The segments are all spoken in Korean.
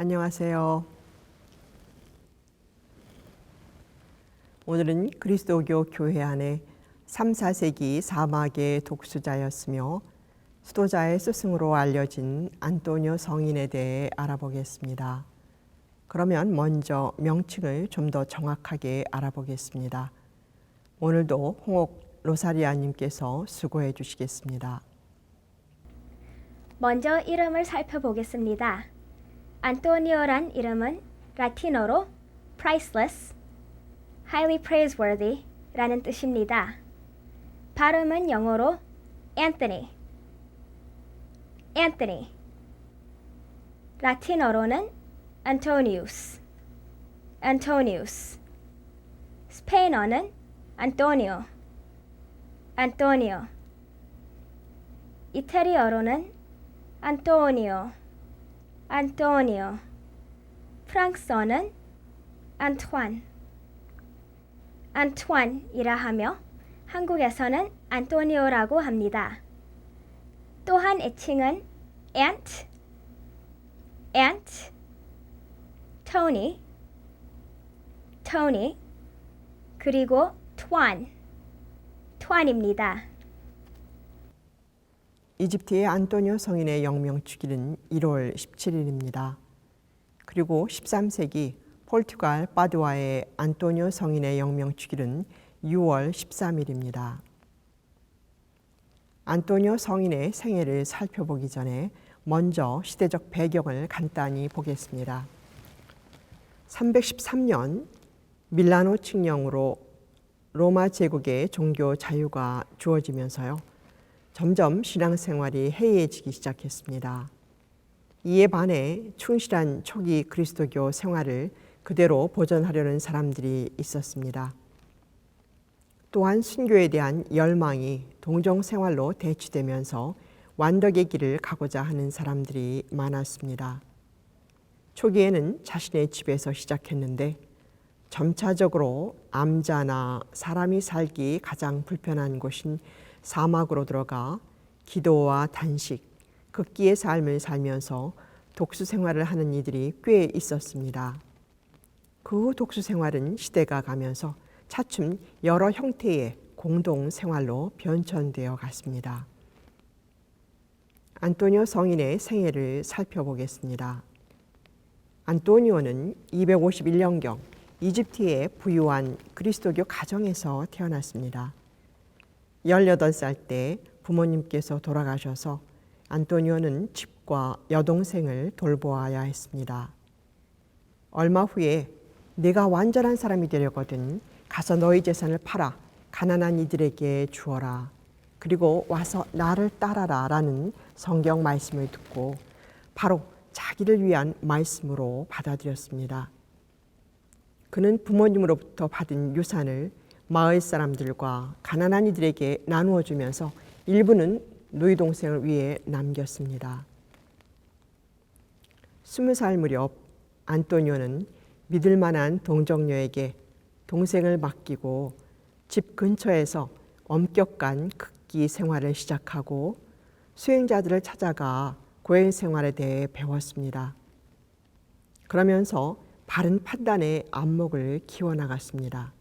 안녕하세요. 오늘은 그리스도교 교회 안에 3, 4세기 사막의 독수자였으며 수도자의 스승으로 알려진 안토니오 성인에 대해 알아보겠습니다. 그러면 먼저 명칭을 좀 더 정확하게 알아보겠습니다. 오늘도 홍옥 로사리아님께서 수고해 주시겠습니다. 먼저 이름을 살펴보겠습니다. 안토니오란 이름은 라틴어로 priceless, highly praiseworthy 라는 뜻입니다. 발음은 영어로 Anthony, 라틴어로는 Antonius, 스페인어는 Antonio, 이태리어로는 Antonio, 프랑스어는 Antoine이라 하며 한국에서는 안토니오라고 합니다. 또한 애칭은 Ant, Tony, 그리고 Twan입니다. 이집트의 안토니오 성인의 영명 주기는 1월 17일입니다. 그리고 13세기 포르투갈 파두아의 안토니오 성인의 영명 주기는 6월 13일입니다. 안토니오 성인의 생애를 살펴보기 전에 먼저 시대적 배경을 간단히 보겠습니다. 313년 밀라노 칙령으로 로마 제국의 종교 자유가 주어지면서요. 점점 신앙생활이 해이해지기 시작했습니다. 이에 반해 충실한 초기 그리스도교 생활을 그대로 보존하려는 사람들이 있었습니다. 또한 순교에 대한 열망이 동정생활로 대치되면서 완덕의 길을 가고자 하는 사람들이 많았습니다. 초기에는 자신의 집에서 시작했는데 점차적으로 암자나 사람이 살기 가장 불편한 곳인 사막으로 들어가 기도와 단식, 극기의 삶을 살면서 독수 생활을 하는 이들이 꽤 있었습니다. 그 독수 생활은 시대가 가면서 차츰 여러 형태의 공동 생활로 변천되어 갔습니다. 안토니오 성인의 생애를 살펴보겠습니다. 안토니오는 251년경 이집트의 부유한 그리스도교 가정에서 태어났습니다. 18살 때 부모님께서 돌아가셔서 안토니오는 집과 여동생을 돌보아야 했습니다. 얼마 후에 내가 완전한 사람이 되려거든 가서 너희 재산을 팔아 가난한 이들에게 주어라. 그리고 와서 나를 따라라 라는 성경 말씀을 듣고 바로 자기를 위한 말씀으로 받아들였습니다. 그는 부모님으로부터 받은 유산을 마을 사람들과 가난한 이들에게 나누어 주면서 일부는 누이 동생을 위해 남겼습니다. 20살 무렵 안토니오는 믿을 만한 동정녀에게 동생을 맡기고 집 근처에서 엄격한 극기 생활을 시작하고 수행자들을 찾아가 고행 생활에 대해 배웠습니다. 그러면서 바른 판단의 안목을 키워나갔습니다.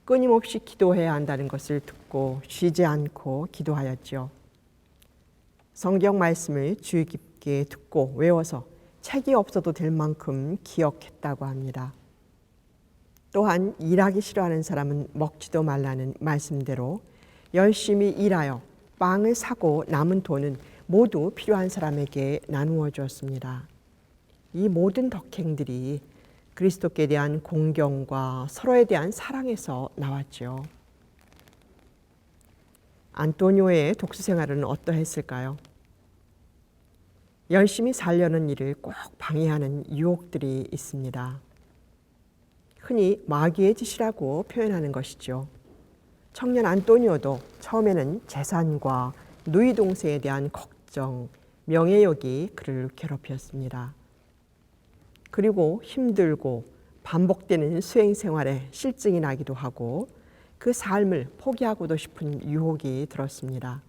끊임없이 기도해야 한다는 것을 듣고 쉬지 않고 기도하였지요. 성경 말씀을 주의 깊게 듣고 외워서 책이 없어도 될 만큼 기억했다고 합니다. 또한 일하기 싫어하는 사람은 먹지도 말라는 말씀대로 열심히 일하여 빵을 사고 남은 돈은 모두 필요한 사람에게 나누어 주었습니다. 이 모든 덕행들이 그리스도께 대한 공경과 서로에 대한 사랑에서 나왔죠. 안토니오의 독수 생활은 어떠했을까요? 열심히 살려는 일을 꼭 방해하는 유혹들이 있습니다. 흔히 마귀의 짓이라고 표현하는 것이죠. 청년 안토니오도 처음에는 재산과 누이 동생에 대한 걱정, 명예욕이 그를 괴롭혔습니다. 그리고 힘들고 반복되는 수행 생활에 실증이 나기도 하고 그 삶을 포기하고도 싶은 유혹이 들었습니다.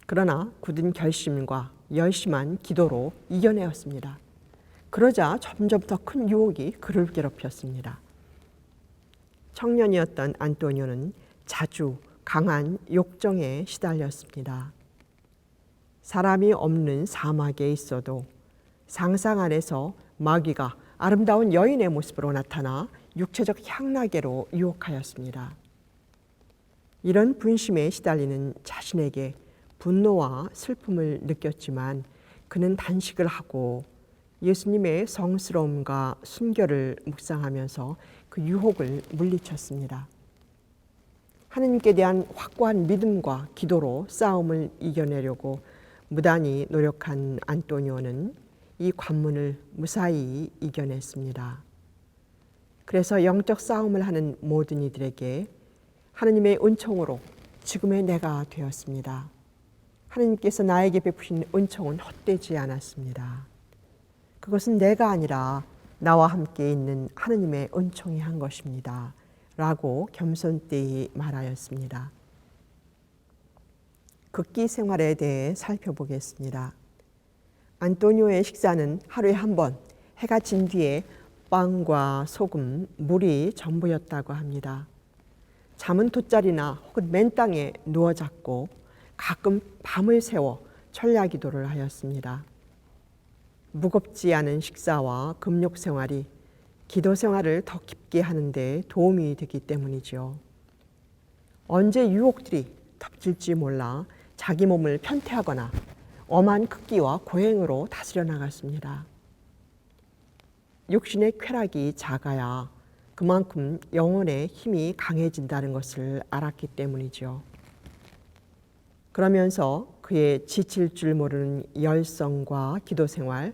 그러나 굳은 결심과 열심한 기도로 이겨내었습니다. 그러자 점점 더 큰 유혹이 그를 괴롭혔습니다. 청년이었던 안토니오는 자주 강한 욕정에 시달렸습니다. 사람이 없는 사막에 있어도 상상 안에서 마귀가 아름다운 여인의 모습으로 나타나 육체적 향락에로 유혹하였습니다. 이런 분심에 시달리는 자신에게 분노와 슬픔을 느꼈지만 그는 단식을 하고 예수님의 성스러움과 순결을 묵상하면서 그 유혹을 물리쳤습니다. 하느님께 대한 확고한 믿음과 기도로 싸움을 이겨내려고 무단히 노력한 안토니오는 이 관문을 무사히 이겨냈습니다. 그래서 영적 싸움을 하는 모든 이들에게 하느님의 은총으로 지금의 내가 되었습니다. 하느님께서 나에게 베푸신 은총은 헛되지 않았습니다. 그것은 내가 아니라 나와 함께 있는 하느님의 은총이 한 것입니다. 라고 겸손되이 말하였습니다. 극기 생활에 대해 살펴보겠습니다. 안토니오의 식사는 하루에 한 번, 해가 진 뒤에 빵과 소금, 물이 전부였다고 합니다. 잠은 돗자리나 혹은 맨 땅에 누워 잤고 가끔 밤을 새워 철야기도를 하였습니다. 무겁지 않은 식사와 금욕 생활이 기도 생활을 더 깊게 하는 데 도움이 되기 때문이죠. 언제 유혹들이 덮칠지 몰라 자기 몸을 편퇴하거나 엄한 극기와 고행으로 다스려 나갔습니다. 육신의 쾌락이 작아야 그만큼 영혼의 힘이 강해진다는 것을 알았기 때문이죠. 그러면서 그의 지칠 줄 모르는 열성과 기도 생활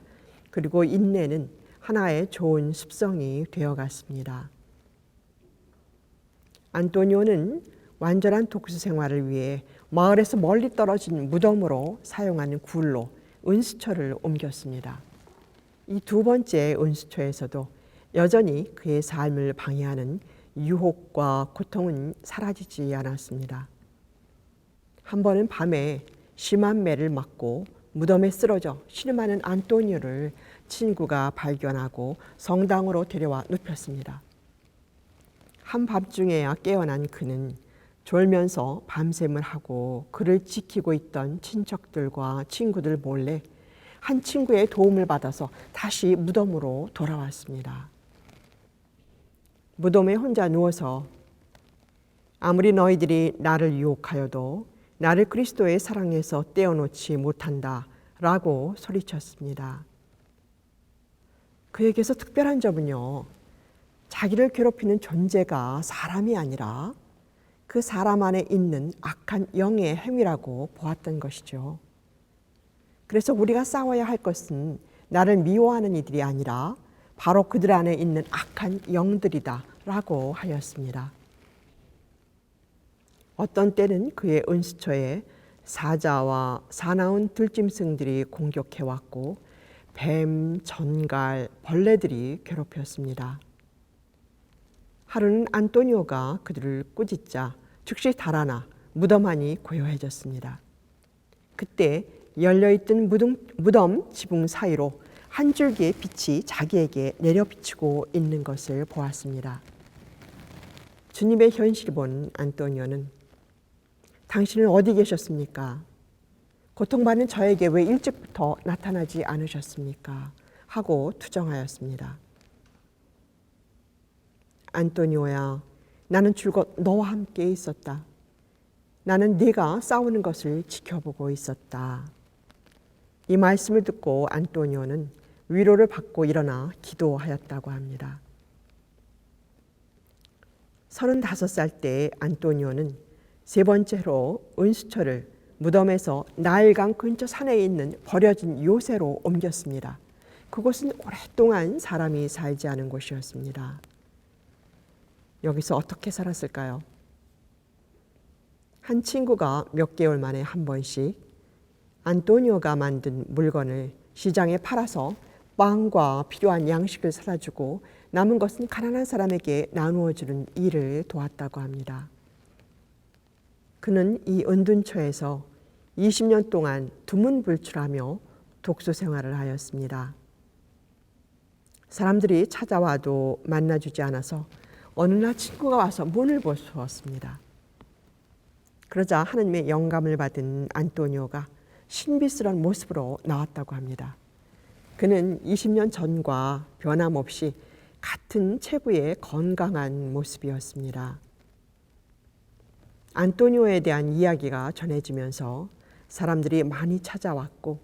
그리고 인내는 하나의 좋은 습성이 되어갔습니다. 안토니오는 완전한 독수 생활을 위해 마을에서 멀리 떨어진 무덤으로 사용하는 굴로 은수처를 옮겼습니다. 이 두 번째 은수처에서도 여전히 그의 삶을 방해하는 유혹과 고통은 사라지지 않았습니다. 한 번은 밤에 심한 매를 맞고 무덤에 쓰러져 신음하는 안토니오를 친구가 발견하고 성당으로 데려와 눕혔습니다. 한밤중에야 깨어난 그는 졸면서 밤샘을 하고 그를 지키고 있던 친척들과 친구들 몰래 한 친구의 도움을 받아서 다시 무덤으로 돌아왔습니다. 무덤에 혼자 누워서 아무리 너희들이 나를 유혹하여도 나를 그리스도의 사랑에서 떼어놓지 못한다 라고 소리쳤습니다. 그에게서 특별한 점은요, 자기를 괴롭히는 존재가 사람이 아니라 그 사람 안에 있는 악한 영의 행위라고 보았던 것이죠. 그래서 우리가 싸워야 할 것은 나를 미워하는 이들이 아니라 바로 그들 안에 있는 악한 영들이다 라고 하였습니다. 어떤 때는 그의 은수처에 사자와 사나운 들짐승들이 공격해왔고 뱀, 전갈, 벌레들이 괴롭혔습니다. 하루는 안토니오가 그들을 꾸짖자 즉시 달아나 무덤 안이 고요해졌습니다. 그때 열려있던 무덤 지붕 사이로 한 줄기의 빛이 자기에게 내려 비치고 있는 것을 보았습니다. 주님의 현실을 본 안토니오는 당신은 어디 계셨습니까? 고통받는 저에게 왜 일찍부터 나타나지 않으셨습니까? 하고 투정하였습니다. 안토니오야, 나는 줄곧 너와 함께 있었다. 나는 네가 싸우는 것을 지켜보고 있었다. 이 말씀을 듣고 안토니오는 위로를 받고 일어나 기도하였다고 합니다. 35살 때 안토니오는 세 번째로 은수처를 무덤에서 나일강 근처 산에 있는 버려진 요새로 옮겼습니다. 그곳은 오랫동안 사람이 살지 않은 곳이었습니다. 여기서 어떻게 살았을까요? 한 친구가 몇 개월 만에 한 번씩 안토니오가 만든 물건을 시장에 팔아서 빵과 필요한 양식을 사다 주고 남은 것은 가난한 사람에게 나누어 주는 일을 도왔다고 합니다. 그는 이 은둔처에서 20년 동안 두문불출하며 독서 생활을 하였습니다. 사람들이 찾아와도 만나주지 않아서 어느 날 친구가 와서 문을 부수었습니다. 그러자 하느님의 영감을 받은 안토니오가 신비스러운 모습으로 나왔다고 합니다. 그는 20년 전과 변함없이 같은 체구의 건강한 모습이었습니다. 안토니오에 대한 이야기가 전해지면서 사람들이 많이 찾아왔고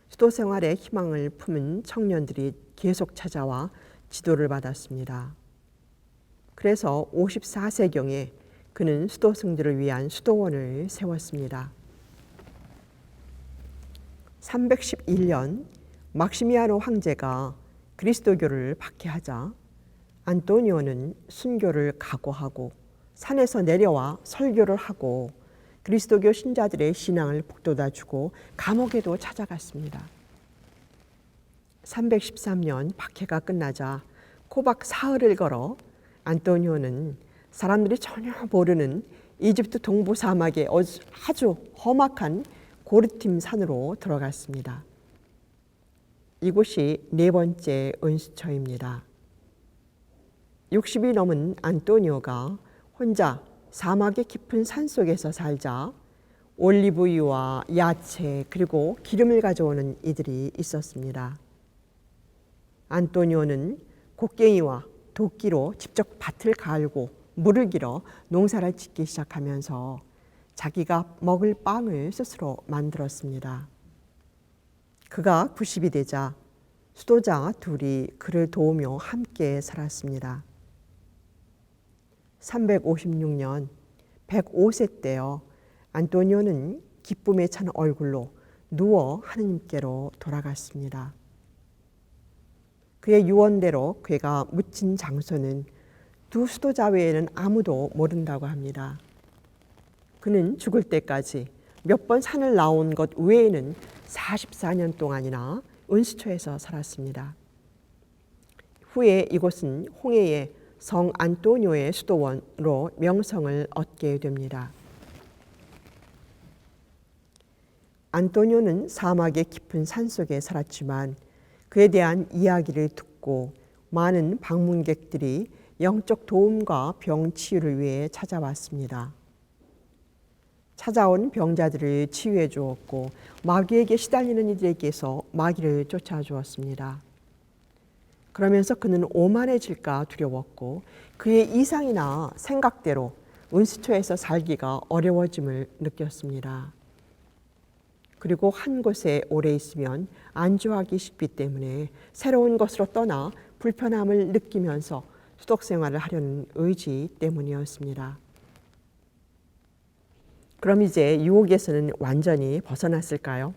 수도 생활에 희망을 품은 청년들이 계속 찾아와 지도를 받았습니다. 그래서 54세경에 그는 수도승들을 위한 수도원을 세웠습니다. 311년 막시미아노 황제가 그리스도교를 박해하자 안토니오는 순교를 각오하고 산에서 내려와 설교를 하고 그리스도교 신자들의 신앙을 북돋아주고 감옥에도 찾아갔습니다. 313년 박해가 끝나자 코박 사흘을 걸어 안토니오는 사람들이 전혀 모르는 이집트 동부 사막의 아주 험악한 고르팀 산으로 들어갔습니다. 이곳이 네 번째 은수처입니다. 60이 넘은 안토니오가 혼자 사막의 깊은 산속에서 살자 올리브유와 야채 그리고 기름을 가져오는 이들이 있었습니다. 안토니오는 곡괭이와 도끼로 직접 밭을 갈고 물을 길어 농사를 짓기 시작하면서 자기가 먹을 빵을 스스로 만들었습니다. 그가 90이 되자 수도자 둘이 그를 도우며 함께 살았습니다. 356년 105세 때여 안토니오는 기쁨에 찬 얼굴로 누워 하느님께로 돌아갔습니다. 그의 유언대로 그가 묻힌 장소는 두 수도자 외에는 아무도 모른다고 합니다. 그는 죽을 때까지 몇 번 산을 나온 것 외에는 44년 동안이나 은수처에서 살았습니다. 후에 이곳은 홍해의 성 안토니오의 수도원으로 명성을 얻게 됩니다. 안토니오는 사막의 깊은 산속에 살았지만 그에 대한 이야기를 듣고 많은 방문객들이 영적 도움과 병 치유를 위해 찾아왔습니다. 찾아온 병자들을 치유해 주었고 마귀에게 시달리는 이들에게서 마귀를 쫓아 주었습니다. 그러면서 그는 오만해질까 두려웠고 그의 이상이나 생각대로 은수처에서 살기가 어려워짐을 느꼈습니다. 그리고 한 곳에 오래 있으면 안주하기 쉽기 때문에 새로운 곳으로 떠나 불편함을 느끼면서 수독 생활을 하려는 의지 때문이었습니다. 그럼 이제 유혹에서는 완전히 벗어났을까요?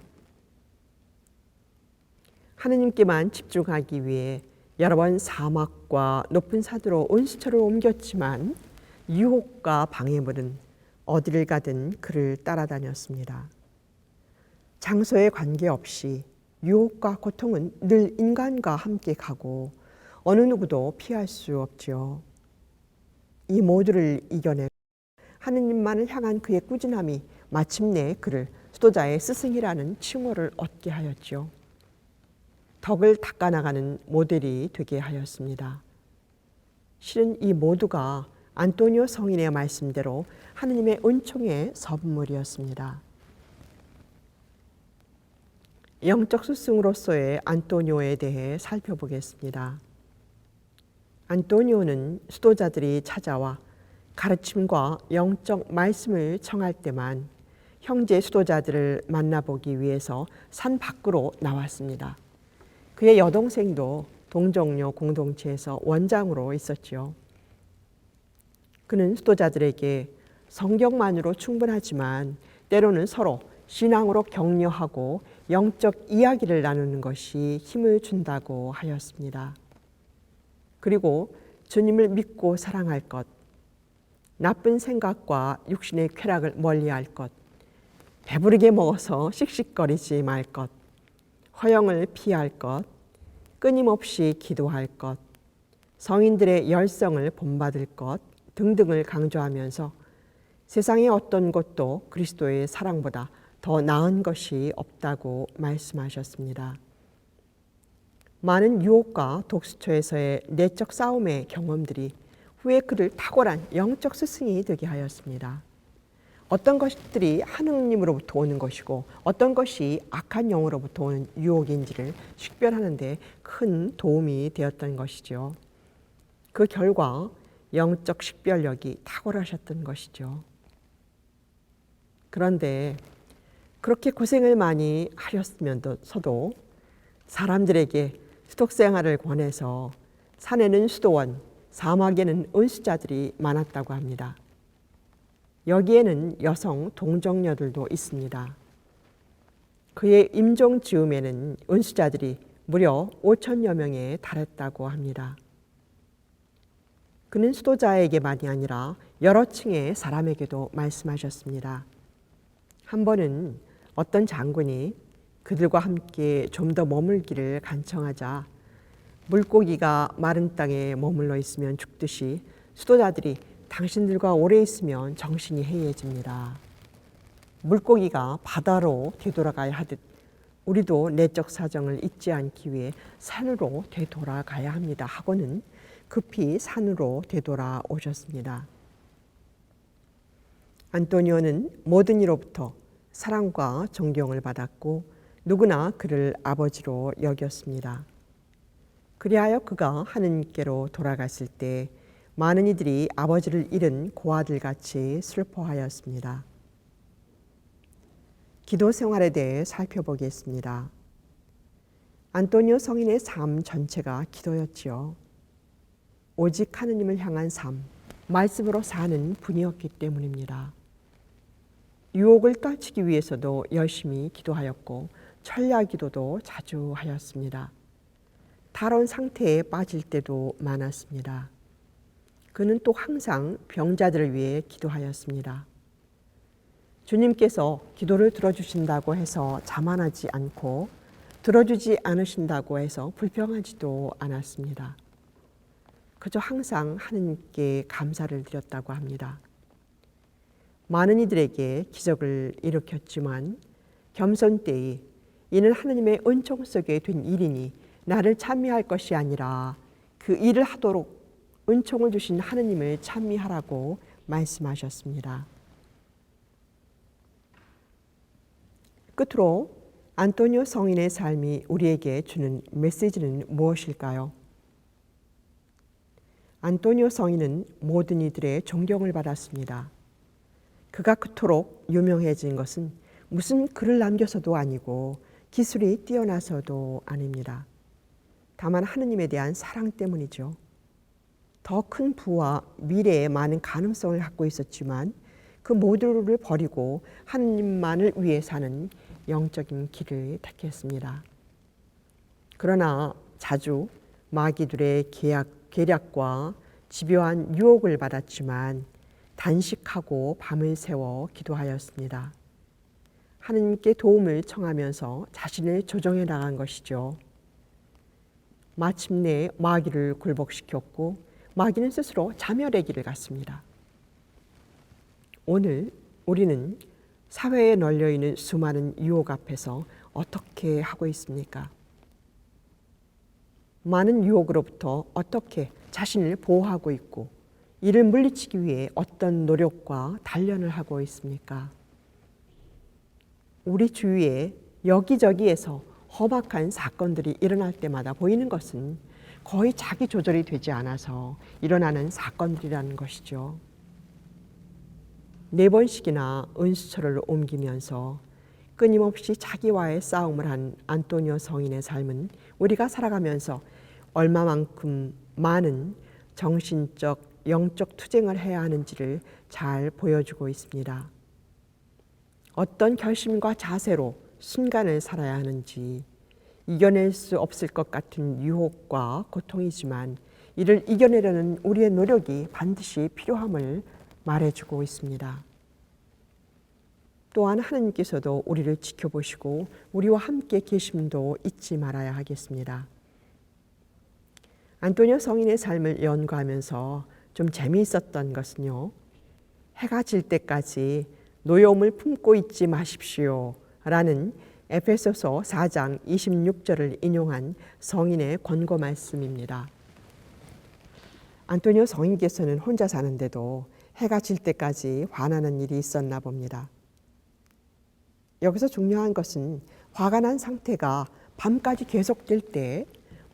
하느님께만 집중하기 위해 여러 번 사막과 높은 산으로 은수처를 옮겼지만 유혹과 방해물은 어디를 가든 그를 따라다녔습니다. 장소에 관계없이 유혹과 고통은 늘 인간과 함께 가고 어느 누구도 피할 수 없지요. 이 모두를 이겨내고 하느님만을 향한 그의 꾸준함이 마침내 그를 수도자의 스승이라는 칭호를 얻게 하였지요. 덕을 닦아나가는 모델이 되게 하였습니다. 실은 이 모두가 안토니오 성인의 말씀대로 하느님의 은총의 선물이었습니다. 영적 스승으로서의 안토니오에 대해 살펴보겠습니다. 안토니오는 수도자들이 찾아와 가르침과 영적 말씀을 청할 때만 형제 수도자들을 만나보기 위해서 산 밖으로 나왔습니다. 그의 여동생도 동정녀 공동체에서 원장으로 있었지요. 그는 수도자들에게 성경만으로 충분하지만 때로는 서로 신앙으로 격려하고 영적 이야기를 나누는 것이 힘을 준다고 하였습니다. 그리고 주님을 믿고 사랑할 것, 나쁜 생각과 육신의 쾌락을 멀리할 것, 배부르게 먹어서 씩씩거리지 말 것, 허영을 피할 것, 끊임없이 기도할 것, 성인들의 열성을 본받을 것 등등을 강조하면서 세상의 어떤 것도 그리스도의 사랑보다 더 나은 것이 없다고 말씀하셨습니다. 많은 유혹과 독수처에서의 내적 싸움의 경험들이 후에 그를 탁월한 영적 스승이 되게 하였습니다. 어떤 것들이 하느님으로부터 오는 것이고 어떤 것이 악한 영으로부터 오는 유혹인지를 식별하는 데 큰 도움이 되었던 것이죠. 그 결과 영적 식별력이 탁월하셨던 것이죠. 그런데 그렇게 고생을 많이 하셨으면서도 사람들에게 수독 생활을 권해서 산에는 수도원, 사막에는 은수자들이 많았다고 합니다. 여기에는 여성 동정녀들도 있습니다. 그의 임종 즈음에는 은수자들이 무려 5천여 명에 달했다고 합니다. 그는 수도자에게만이 아니라 여러 층의 사람에게도 말씀하셨습니다. 한 번은 어떤 장군이 그들과 함께 좀 더 머물기를 간청하자 물고기가 마른 땅에 머물러 있으면 죽듯이 수도자들이 당신들과 오래 있으면 정신이 해이해집니다. 물고기가 바다로 되돌아가야 하듯 우리도 내적 사정을 잊지 않기 위해 산으로 되돌아가야 합니다 하고는 급히 산으로 되돌아오셨습니다. 안토니오는 모든 이로부터 사랑과 존경을 받았고 누구나 그를 아버지로 여겼습니다. 그리하여 그가 하느님께로 돌아갔을 때 많은 이들이 아버지를 잃은 고아들같이 슬퍼하였습니다. 기도 생활에 대해 살펴보겠습니다. 안토니오 성인의 삶 전체가 기도였지요. 오직 하느님을 향한 삶, 말씀으로 사는 분이었기 때문입니다. 유혹을 떨치기 위해서도 열심히 기도하였고 철야 기도도 자주 하였습니다. 탈원 상태에 빠질 때도 많았습니다. 그는 또 항상 병자들을 위해 기도하였습니다. 주님께서 기도를 들어주신다고 해서 자만하지 않고 들어주지 않으신다고 해서 불평하지도 않았습니다. 그저 항상 하느님께 감사를 드렸다고 합니다. 많은 이들에게 기적을 일으켰지만 겸손 때에 이는 하느님의 은총 속에 된 일이니 나를 찬미할 것이 아니라 그 일을 하도록 은총을 주신 하느님을 찬미하라고 말씀하셨습니다. 끝으로 안토니오 성인의 삶이 우리에게 주는 메시지는 무엇일까요? 안토니오 성인은 모든 이들의 존경을 받았습니다. 그가 그토록 유명해진 것은 무슨 글을 남겨서도 아니고 기술이 뛰어나서도 아닙니다. 다만 하느님에 대한 사랑 때문이죠. 더 큰 부와 미래에 많은 가능성을 갖고 있었지만 그 모두를 버리고 하느님만을 위해 사는 영적인 길을 택했습니다. 그러나 자주 마귀들의 계략과 집요한 유혹을 받았지만 단식하고 밤을 새워 기도하였습니다. 하느님께 도움을 청하면서 자신을 조정해 나간 것이죠. 마침내 마귀를 굴복시켰고 마귀는 스스로 자멸의 길을 갔습니다. 오늘 우리는 사회에 널려있는 수많은 유혹 앞에서 어떻게 하고 있습니까? 많은 유혹으로부터 어떻게 자신을 보호하고 있고 이를 물리치기 위해 어떤 노력과 단련을 하고 있습니까? 우리 주위에 여기저기에서 험악한 사건들이 일어날 때마다 보이는 것은 거의 자기 조절이 되지 않아서 일어나는 사건들이라는 것이죠. 4번씩이나 은수처를 옮기면서 끊임없이 자기와의 싸움을 한 안토니오 성인의 삶은 우리가 살아가면서 얼마만큼 많은 정신적, 영적 투쟁을 해야 하는지를 잘 보여주고 있습니다. 어떤 결심과 자세로 순간을 살아야 하는지, 이겨낼 수 없을 것 같은 유혹과 고통이지만 이를 이겨내려는 우리의 노력이 반드시 필요함을 말해주고 있습니다. 또한 하느님께서도 우리를 지켜보시고 우리와 함께 계심도 잊지 말아야 하겠습니다. 안토니오 성인의 삶을 연구하면서 좀 재미있었던 것은요. 해가 질 때까지 노여움을 품고 있지 마십시오 라는 에베소서 4장 26절을 인용한 성인의 권고 말씀입니다. 안토니오 성인께서는 혼자 사는데도 해가 질 때까지 화나는 일이 있었나 봅니다. 여기서 중요한 것은 화가 난 상태가 밤까지 계속될 때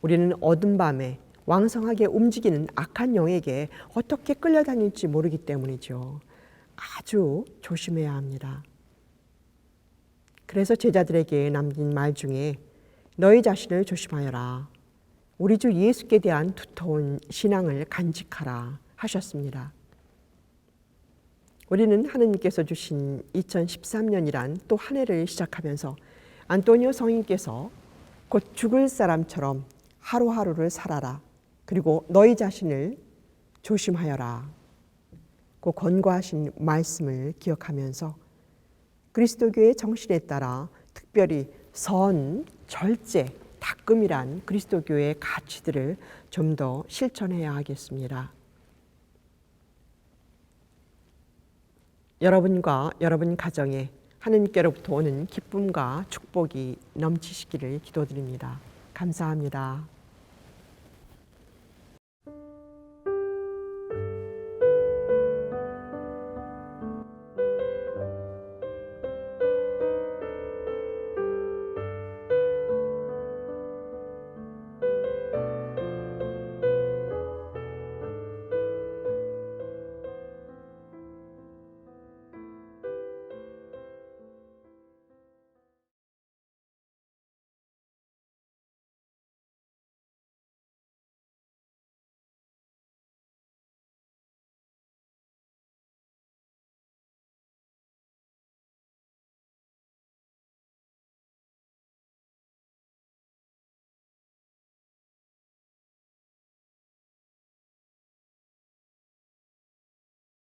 우리는 어둠 밤에 왕성하게 움직이는 악한 영에게 어떻게 끌려다닐지 모르기 때문이죠. 아주 조심해야 합니다. 그래서 제자들에게 남긴 말 중에 너희 자신을 조심하여라. 우리 주 예수께 대한 두터운 신앙을 간직하라 하셨습니다. 우리는 하느님께서 주신 2013년이란 또 한 해를 시작하면서 안토니오 성인께서 곧 죽을 사람처럼 하루하루를 살아라. 그리고 너희 자신을 조심하여라. 그 권고하신 말씀을 기억하면서 그리스도교의 정신에 따라 특별히 선, 절제, 닦음이란 그리스도교의 가치들을 좀 더 실천해야 하겠습니다. 여러분과 여러분 가정에 하느님께로부터 오는 기쁨과 축복이 넘치시기를 기도드립니다. 감사합니다.